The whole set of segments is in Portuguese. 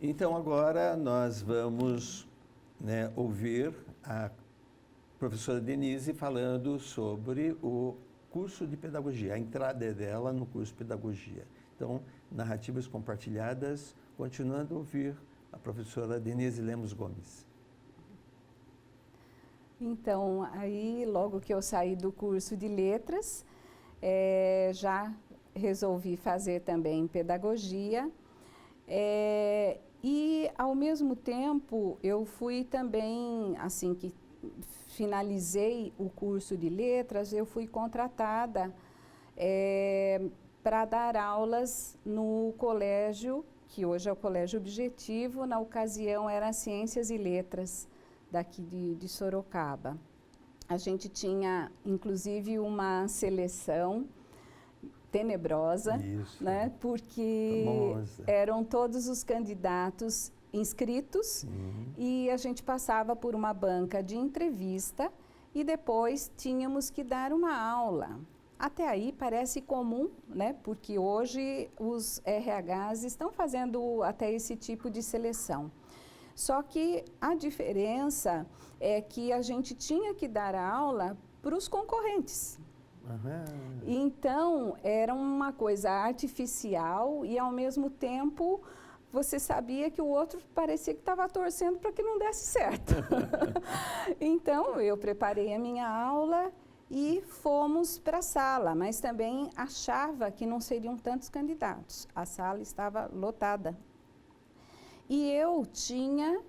Então, agora nós vamos, né, ouvir a professora Denise falando sobre o curso de pedagogia, a entrada dela no curso de pedagogia. Então, narrativas compartilhadas, continuando a ouvir a professora Denise Lemos Gomes. Então, aí logo que eu saí do curso de letras, já resolvi fazer também pedagogia. E, ao mesmo tempo, eu fui também, assim que finalizei o curso de letras, eu fui contratada para dar aulas no colégio, que hoje é o Colégio Objetivo, na ocasião era Ciências e Letras, daqui de Sorocaba. A gente tinha, inclusive, uma seleção tenebrosa, Isso, né? Porque famosa. eram todos os candidatos inscritos e a gente passava por uma banca de entrevista e depois tínhamos que dar uma aula. Até aí parece comum, né? Porque hoje os RHs estão fazendo até esse tipo de seleção. Só que a diferença é que a gente tinha que dar a aula para os concorrentes. Então, era uma coisa artificial e, ao mesmo tempo, você sabia que o outro parecia que estava torcendo para que não desse certo. Então, eu preparei a minha aula e fomos para a sala, mas também achava que não seriam tantos candidatos. A sala estava lotada. E eu tinha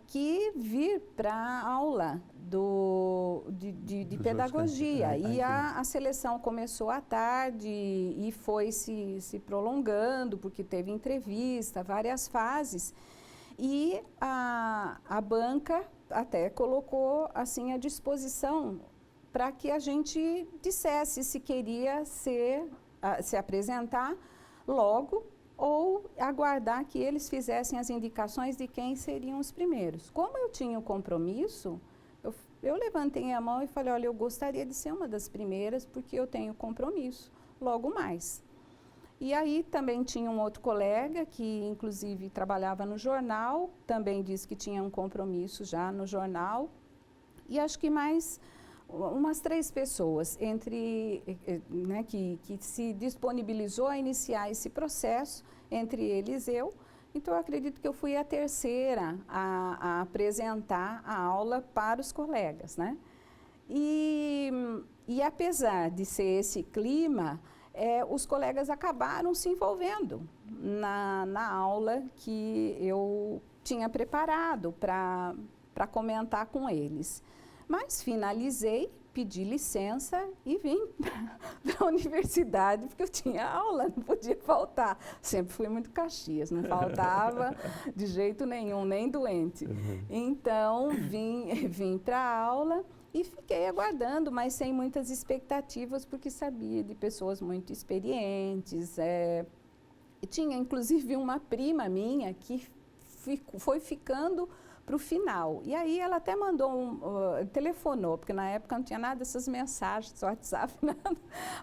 que vir para a aula de pedagogia. E a seleção começou à tarde e foi se prolongando, porque teve entrevista, várias fases. E a banca até colocou assim à disposição para que a gente dissesse se queria se apresentar logo ou aguardar que eles fizessem as indicações de quem seriam os primeiros. Como eu tinha o compromisso, eu levantei a mão e falei, olha, eu gostaria de ser uma das primeiras porque eu tenho compromisso, logo mais. E aí também tinha um outro colega que inclusive trabalhava no jornal, também disse que tinha um compromisso já no jornal. E acho que mais umas 3 pessoas né, que se disponibilizou a iniciar esse processo, entre eles eu. Então, eu acredito que eu fui a terceira a apresentar a aula para os colegas, né? E apesar de ser esse clima, os colegas acabaram se envolvendo na aula que eu tinha preparado para comentar com eles. Mas finalizei, pedi licença e vim para a universidade, porque eu tinha aula, não podia faltar. Sempre fui muito Caxias, não faltava de jeito nenhum, nem doente. Então, vim para a aula e fiquei aguardando, mas sem muitas expectativas, porque sabia de pessoas muito experientes. Tinha, inclusive, uma prima minha que foi ficando para o final. E aí ela até mandou telefonou, porque na época não tinha nada dessas mensagens, WhatsApp, nada.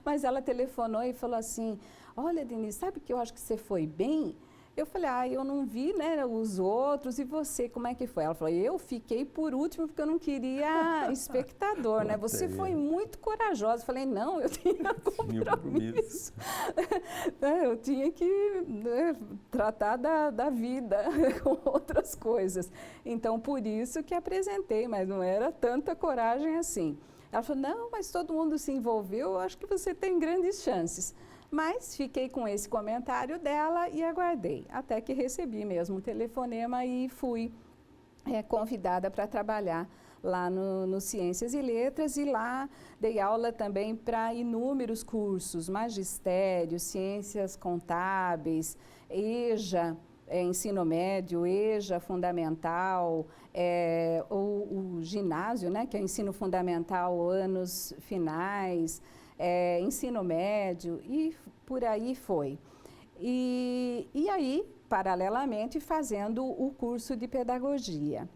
Mas ela telefonou e falou assim, olha, Denise, sabe que eu acho que você foi bem? Eu falei, eu não vi, né, os outros, e você, como é que foi? Ela falou, eu fiquei por último porque eu não queria espectador, né? Você foi muito corajosa. Eu falei, não, eu tinha compromisso. Eu tinha que tratar da vida com outras coisas. Então, por isso que apresentei, mas não era tanta coragem assim. Ela falou, não, mas todo mundo se envolveu, eu acho que você tem grandes chances. Mas fiquei com esse comentário dela e aguardei, até que recebi mesmo um telefonema e fui convidada para trabalhar lá no Ciências e Letras, e lá dei aula também para inúmeros cursos, magistério, ciências contábeis, EJA, ensino médio, EJA fundamental, o ginásio, né, que é o ensino fundamental, anos finais, ensino médio, e por aí foi. E aí, paralelamente, fazendo o curso de pedagogia.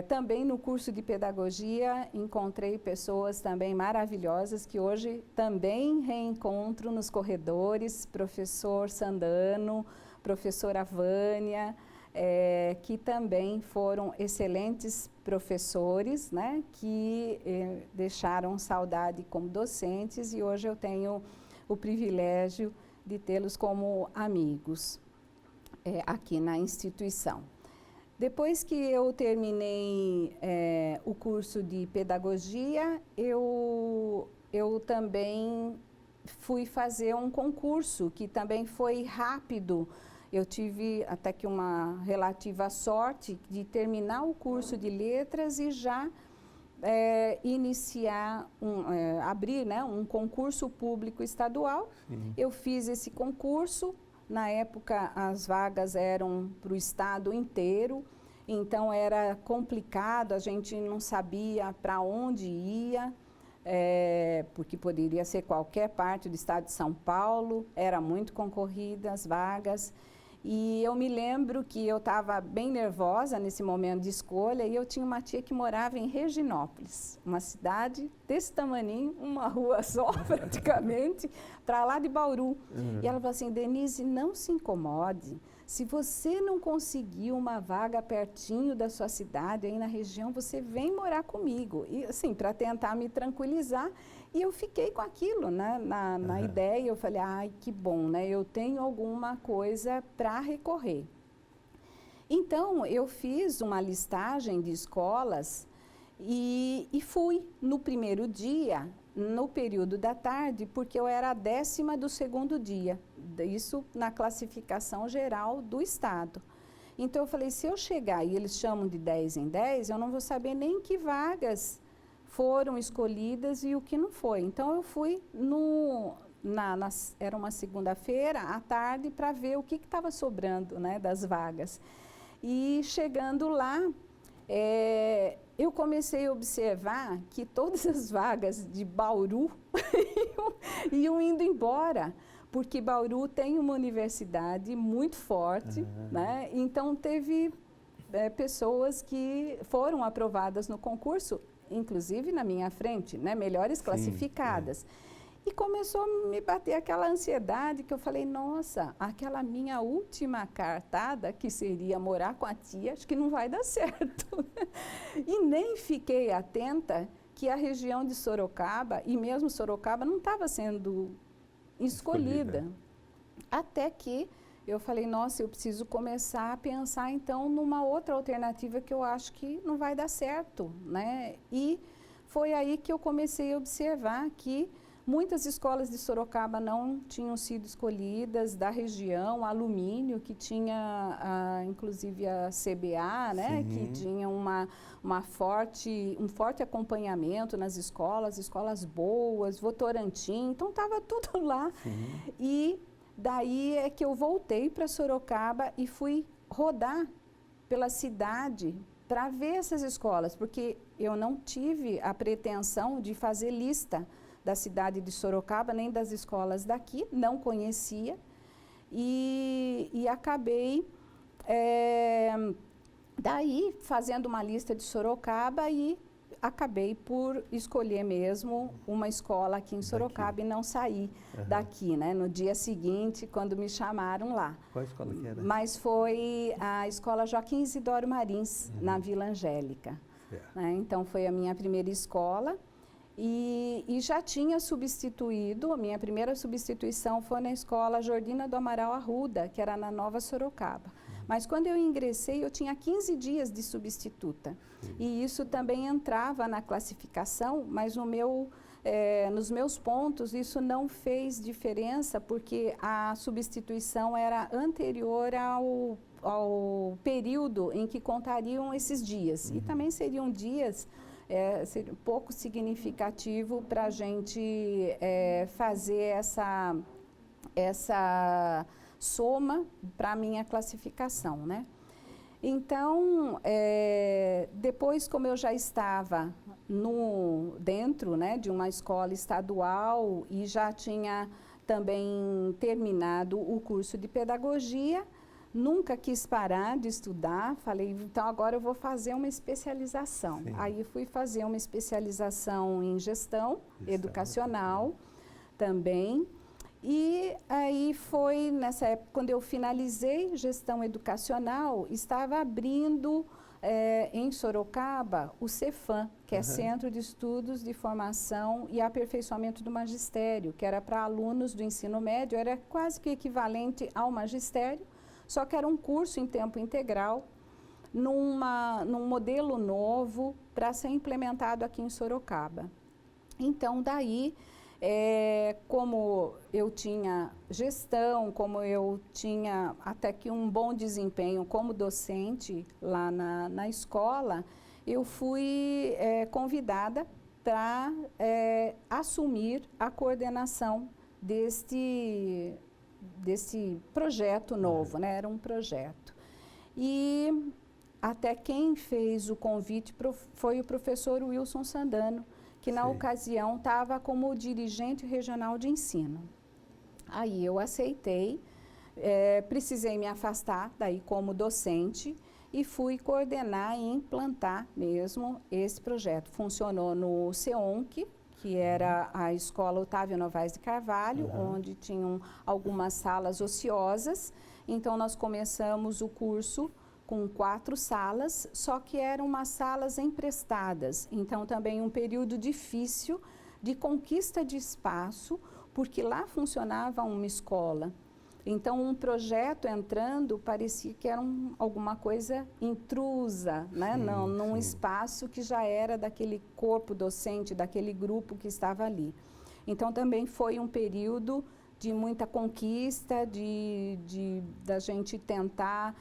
Também no curso de pedagogia encontrei pessoas também maravilhosas que hoje também reencontro nos corredores, professor Sandano, professora Vânia, que também foram excelentes professores, né, que deixaram saudade como docentes e hoje eu tenho o privilégio de tê-los como amigos aqui na instituição. Depois que eu terminei o curso de pedagogia, eu também fui fazer um concurso que também foi rápido. Eu tive até que uma relativa sorte de terminar o curso de letras e já iniciar, abrir, né, um concurso público estadual. Sim. Eu fiz esse concurso. Na época, as vagas eram para o estado inteiro, então era complicado, a gente não sabia para onde ia, porque poderia ser qualquer parte do estado de São Paulo, era muito concorrida as vagas. E eu me lembro que eu estava bem nervosa nesse momento de escolha e eu tinha uma tia que morava em Reginópolis, uma cidade desse tamaninho, uma rua só praticamente, para lá de Bauru. E ela falou assim, Denise, não se incomode, se você não conseguir uma vaga pertinho da sua cidade, aí na região, você vem morar comigo. E assim, para tentar me tranquilizar, e eu fiquei com aquilo, né, na ideia, eu falei, ai, que bom, né, eu tenho alguma coisa para recorrer. Então, eu fiz uma listagem de escolas e fui no primeiro dia, no período da tarde, porque eu era a 10ª do segundo dia, isso na classificação geral do estado. Então, eu falei, se eu chegar e eles chamam de 10 em 10, eu não vou saber nem que vagas foram escolhidas e o que não foi. Então, eu fui era uma segunda-feira à tarde para ver o que estava sobrando, né, das vagas. E chegando lá, eu comecei a observar que todas as vagas de Bauru iam indo embora, porque Bauru tem uma universidade muito forte, né? Então teve pessoas que foram aprovadas no concurso, inclusive na minha frente, né? Melhores classificadas. E começou a me bater aquela ansiedade que eu falei, nossa, aquela minha última cartada, que seria morar com a tia, acho que não vai dar certo. E nem fiquei atenta que a região de Sorocaba, e mesmo Sorocaba, não estava sendo escolhida. Até que eu falei, nossa, eu preciso começar a pensar então numa outra alternativa que eu acho que não vai dar certo, né? E foi aí que eu comecei a observar que muitas escolas de Sorocaba não tinham sido escolhidas da região, Alumínio, que tinha inclusive a CBA, né, que tinha um forte acompanhamento nas escolas boas, Votorantim, então estava tudo lá. E daí é que eu voltei para Sorocaba e fui rodar pela cidade para ver essas escolas, porque eu não tive a pretensão de fazer lista da cidade de Sorocaba, nem das escolas daqui, não conhecia, e acabei daí fazendo uma lista de Sorocaba e acabei por escolher mesmo uma escola aqui em Sorocaba e não sair daqui, né? No dia seguinte, quando me chamaram lá. Qual escola que era? Mas foi a escola Joaquim Isidoro Marins, na Vila Angélica. Né? Então, foi a minha primeira escola. E já tinha substituído, a minha primeira substituição foi na escola Jordina do Amaral Arruda, que era na Nova Sorocaba. Mas quando eu ingressei, eu tinha 15 dias de substituta. E isso também entrava na classificação, mas nos meus pontos isso não fez diferença, porque a substituição era anterior ao período em que contariam esses dias. E também seriam dias seria pouco significativo para a gente fazer essa soma para a minha classificação, né? Então, depois, como eu já estava dentro, né, de uma escola estadual e já tinha também terminado o curso de pedagogia, Nunca quis parar de estudar, falei, então agora eu vou fazer uma especialização. Sim. Aí fui fazer uma especialização em gestão educacional também. E aí foi nessa época, quando eu finalizei gestão educacional, estava abrindo em Sorocaba o Cefam, que é Centro de Estudos de Formação e Aperfeiçoamento do Magistério, que era para alunos do ensino médio, era quase que equivalente ao magistério, só que era um curso em tempo integral, num modelo novo para ser implementado aqui em Sorocaba. Então, daí, como eu tinha gestão, como eu tinha até que um bom desempenho como docente lá na escola, eu fui convidada para assumir a coordenação deste projeto novo, né? Era um projeto. E até quem fez o convite foi o professor Wilson Sandano, que na ocasião estava como dirigente regional de ensino. Aí eu aceitei, precisei me afastar daí como docente e fui coordenar e implantar mesmo esse projeto. Funcionou no CEONC, que era a Escola Otávio Novaes de Carvalho, onde tinham algumas salas ociosas. Então, nós começamos o curso com 4 salas, só que eram umas salas emprestadas. Então, também um período difícil de conquista de espaço, porque lá funcionava uma escola. Então, um projeto entrando parecia que era alguma coisa intrusa, né? Num espaço que já era daquele corpo docente, daquele grupo que estava ali. Então, também foi um período de muita conquista, da gente tentar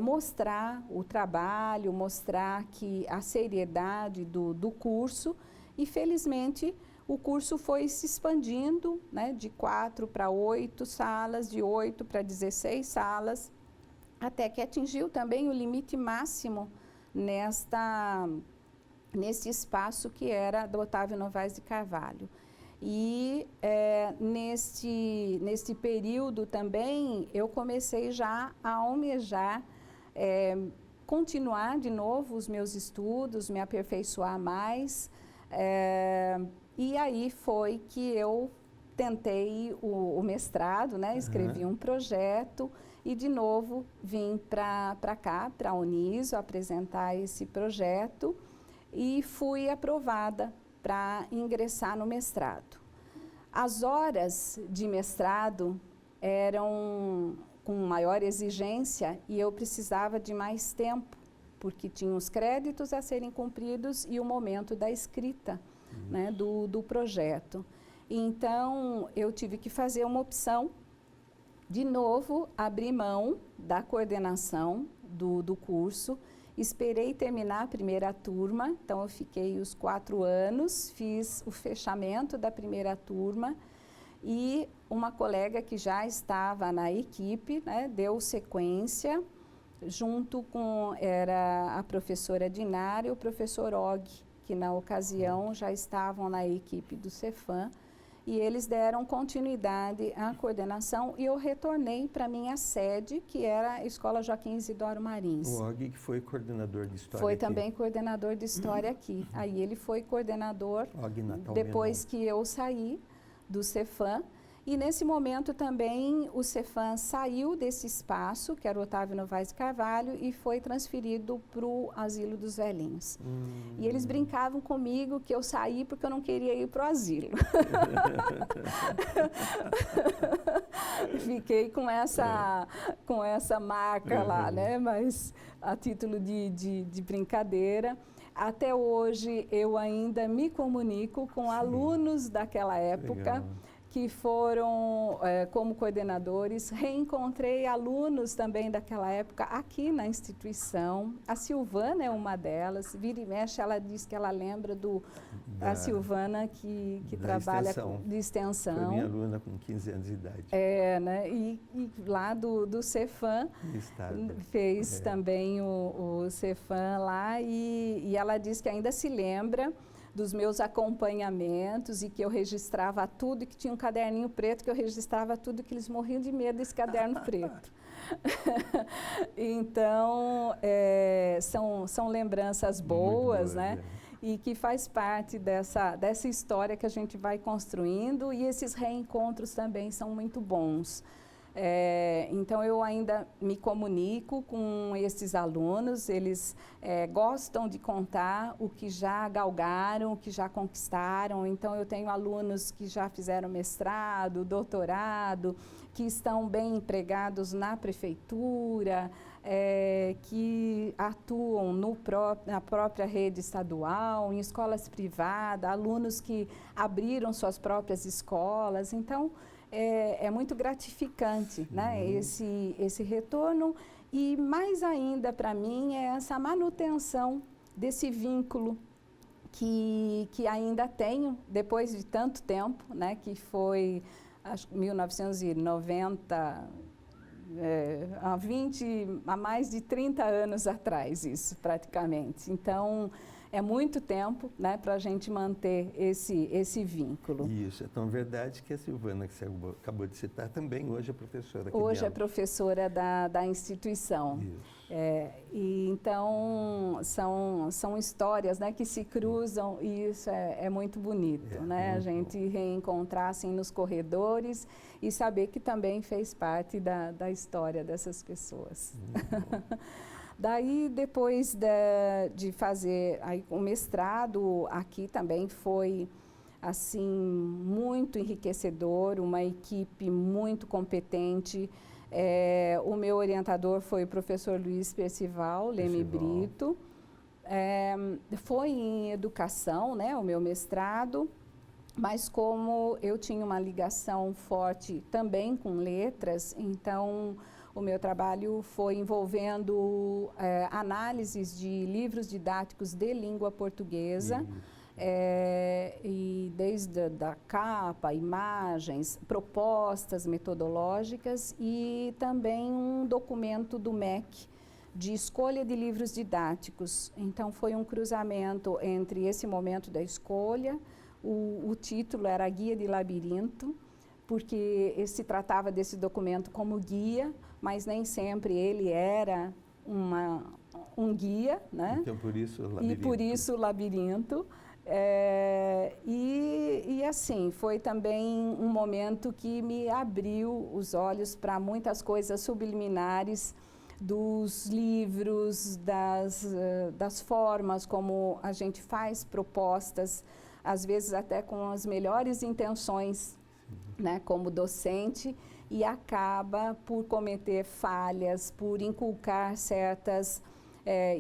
mostrar o trabalho, mostrar que a seriedade do curso, e felizmente o curso foi se expandindo, né, de 4 para 8 salas, de 8 para 16 salas, até que atingiu também o limite máximo nesse espaço que era do Otávio Novaes de Carvalho. E neste período também eu comecei já a almejar continuar de novo os meus estudos, me aperfeiçoar mais. E aí foi que eu tentei o mestrado, né? Escrevi um projeto e de novo vim para cá, para a Uniso, apresentar esse projeto e fui aprovada para ingressar no mestrado. As horas de mestrado eram com maior exigência e eu precisava de mais tempo, porque tinha os créditos a serem cumpridos e o momento da escrita, né, do projeto. Então, eu tive que fazer uma opção, de novo, abrir mão da coordenação do curso. Esperei terminar a primeira turma, então eu fiquei os 4 anos, fiz o fechamento da primeira turma e uma colega que já estava na equipe, né, deu sequência, junto com a professora Dinária e o professor Og, que na ocasião já estavam na equipe do Cefam, e eles deram continuidade à coordenação e eu retornei para minha sede, que era a Escola Joaquim Isidoro Marins. O Og, que foi coordenador de História Foi aqui. Também coordenador de História aqui. Aí ele foi coordenador depois que eu saí do Cefam. E nesse momento também o Cefam saiu desse espaço, que era o Otávio Novaes de Carvalho, e foi transferido para o Asilo dos Velhinhos. E eles brincavam comigo que eu saí porque eu não queria ir para o asilo. Fiquei com essa marca lá, né? Mas a título de brincadeira. Até hoje eu ainda me comunico com alunos daquela época. Legal. Que foram como coordenadores. Reencontrei alunos também daquela época aqui na instituição. A Silvana é uma delas. Vira e mexe, ela diz que ela lembra da Silvana que trabalha de extensão. Foi minha aluna com 15 anos de idade. Né? E lá do Cefam, fez também o Cefam lá e ela diz que ainda se lembra dos meus acompanhamentos e que eu registrava tudo, e que tinha um caderninho preto que eu registrava tudo, que eles morriam de medo desse caderno preto. Então, são lembranças boas, né? E que faz parte dessa história que a gente vai construindo, e esses reencontros também são muito bons. Então, eu ainda me comunico com esses alunos, eles gostam de contar o que já galgaram, o que já conquistaram. Então, eu tenho alunos que já fizeram mestrado, doutorado, que estão bem empregados na prefeitura, que atuam na própria rede estadual, em escolas privadas, alunos que abriram suas próprias escolas. Então, é muito gratificante, né, esse retorno, e mais ainda para mim é essa manutenção desse vínculo que ainda tenho depois de tanto tempo, né, que foi, acho que 1990, há mais de 30 anos atrás, isso praticamente. Então, é muito tempo, né, para a gente manter esse vínculo. Isso, é tão verdade que a Silvana, que você acabou de citar, também hoje é professora aqui. Hoje é professora da instituição. Isso. E então, são histórias, né, que se cruzam, e isso é muito bonito, né? A gente reencontrar assim nos corredores e saber que também fez parte da história dessas pessoas. Daí, depois de fazer o mestrado, aqui também foi assim muito enriquecedor, uma equipe muito competente. O meu orientador foi o professor Luiz Percival Leme Brito. Foi em educação, né, o meu mestrado, mas como eu tinha uma ligação forte também com letras, então o meu trabalho foi envolvendo análises de livros didáticos de língua portuguesa, e desde da capa, imagens, propostas metodológicas, e também um documento do MEC de escolha de livros didáticos. Então, foi um cruzamento entre esse momento da escolha, o título era Guia de Labirinto, porque se tratava desse documento como guia, mas nem sempre ele era um guia, né? Então, por isso, labirinto. E por isso, labirinto. E assim, foi também um momento que me abriu os olhos para muitas coisas subliminares dos livros, das formas como a gente faz propostas, às vezes até com as melhores intenções, né, como docente, e acaba por cometer falhas, por inculcar certas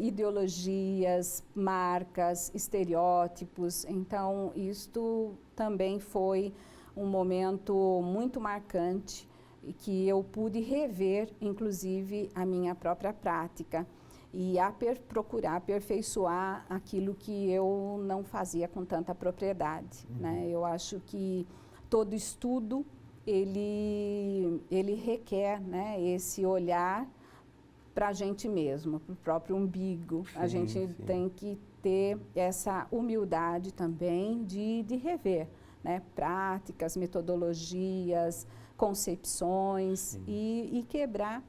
ideologias, marcas, estereótipos. Então, isto também foi um momento muito marcante e que eu pude rever, inclusive, a minha própria prática e procurar aperfeiçoar aquilo que eu não fazia com tanta propriedade, né? Eu acho que todo estudo, ele requer, né, esse olhar para a gente mesmo, para o próprio umbigo. A gente tem que ter essa humildade também de rever, né, práticas, metodologias, concepções e quebrar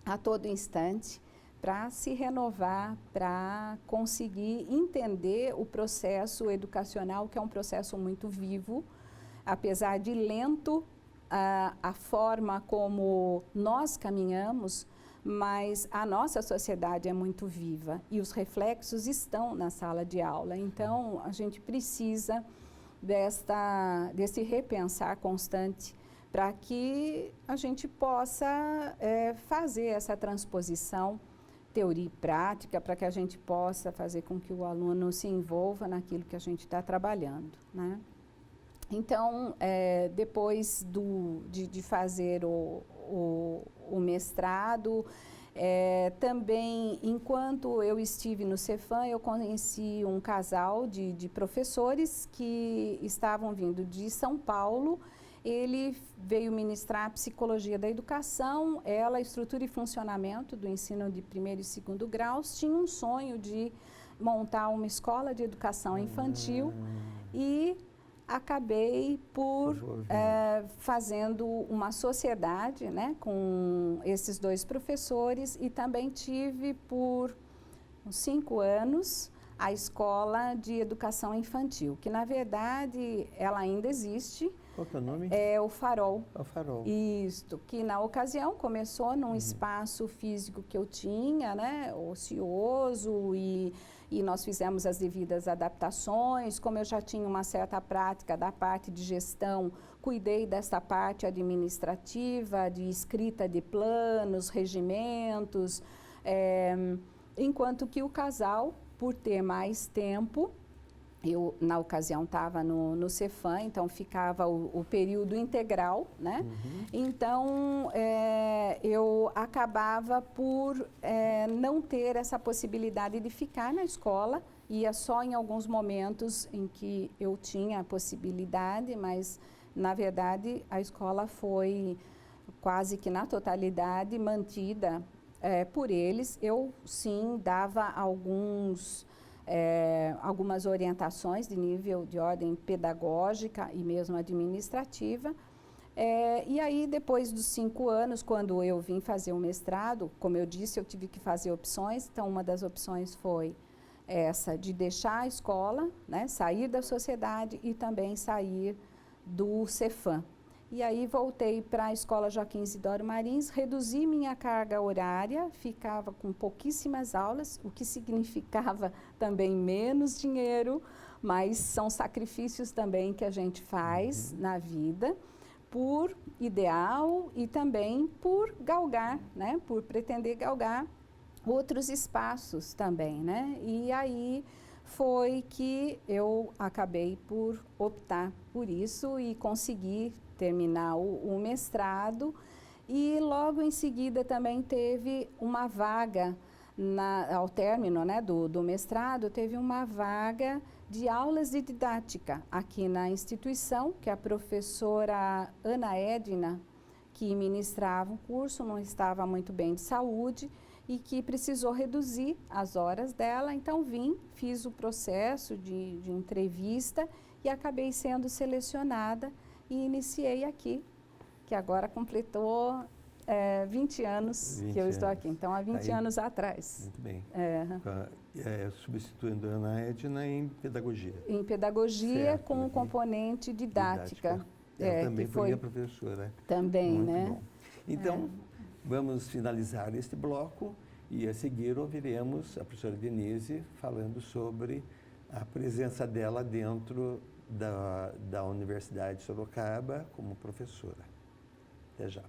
a todo instante para se renovar, para conseguir entender o processo educacional, que é um processo muito vivo, apesar de lento, a forma como nós caminhamos, mas a nossa sociedade é muito viva e os reflexos estão na sala de aula. Então, a gente precisa desse repensar constante para que a gente possa fazer essa transposição, teoria e prática, para que a gente possa fazer com que o aluno se envolva naquilo que a gente está trabalhando, né? Então, depois de fazer o mestrado, também, enquanto eu estive no Cefam, eu conheci um casal de professores que estavam vindo de São Paulo. Ele veio ministrar Psicologia da Educação, ela, Estrutura e Funcionamento do Ensino de primeiro e segundo graus, tinha um sonho de montar uma escola de educação infantil e acabei por Favor, fazendo uma sociedade, né, com esses 2 professores e também tive por uns 5 anos a escola de educação infantil, que na verdade ela ainda existe, Qual que é o nome? é o Farol. É o Farol. Isto, que na ocasião começou num espaço físico que eu tinha, né, ocioso, e nós fizemos as devidas adaptações. Como eu já tinha uma certa prática da parte de gestão, cuidei dessa parte administrativa, de escrita de planos, regimentos, enquanto que o casal, por ter mais tempo, eu, na ocasião, estava no Cefam, então ficava o período integral, né? Então, eu acabava por não ter essa possibilidade de ficar na escola, ia só em alguns momentos em que eu tinha a possibilidade, mas, na verdade, a escola foi quase que na totalidade mantida por eles. Eu, sim, dava algumas orientações de nível de ordem pedagógica e mesmo administrativa. E aí, depois dos 5 anos, quando eu vim fazer o mestrado, como eu disse, eu tive que fazer opções. Então, uma das opções foi essa de deixar a escola, né, sair da sociedade e também sair do Cefam. E aí voltei para a Escola Joaquim Isidoro Marins, reduzi minha carga horária, ficava com pouquíssimas aulas, o que significava também menos dinheiro, mas são sacrifícios também que a gente faz na vida, por ideal e também por galgar, né? Por pretender galgar outros espaços também, né? E aí foi que eu acabei por optar por isso e consegui terminar o mestrado, e logo em seguida também teve uma vaga, ao término, né, do mestrado, teve uma vaga de aulas de didática aqui na instituição, que a professora Ana Edna, que ministrava um curso, não estava muito bem de saúde e que precisou reduzir as horas dela. Então vim, fiz o processo de entrevista e acabei sendo selecionada e iniciei aqui, que agora completou 20 anos que eu estou aqui. Então, há 20 anos atrás. Muito bem. Substituindo a Ana Edna em pedagogia. Em pedagogia, certo, com o componente didática. Ela também foi minha professora. Também, muito né? Bom. Então, vamos finalizar este bloco e a seguir ouviremos a professora Denise falando sobre a presença dela dentro da Universidade de Sorocaba como professora. Até já.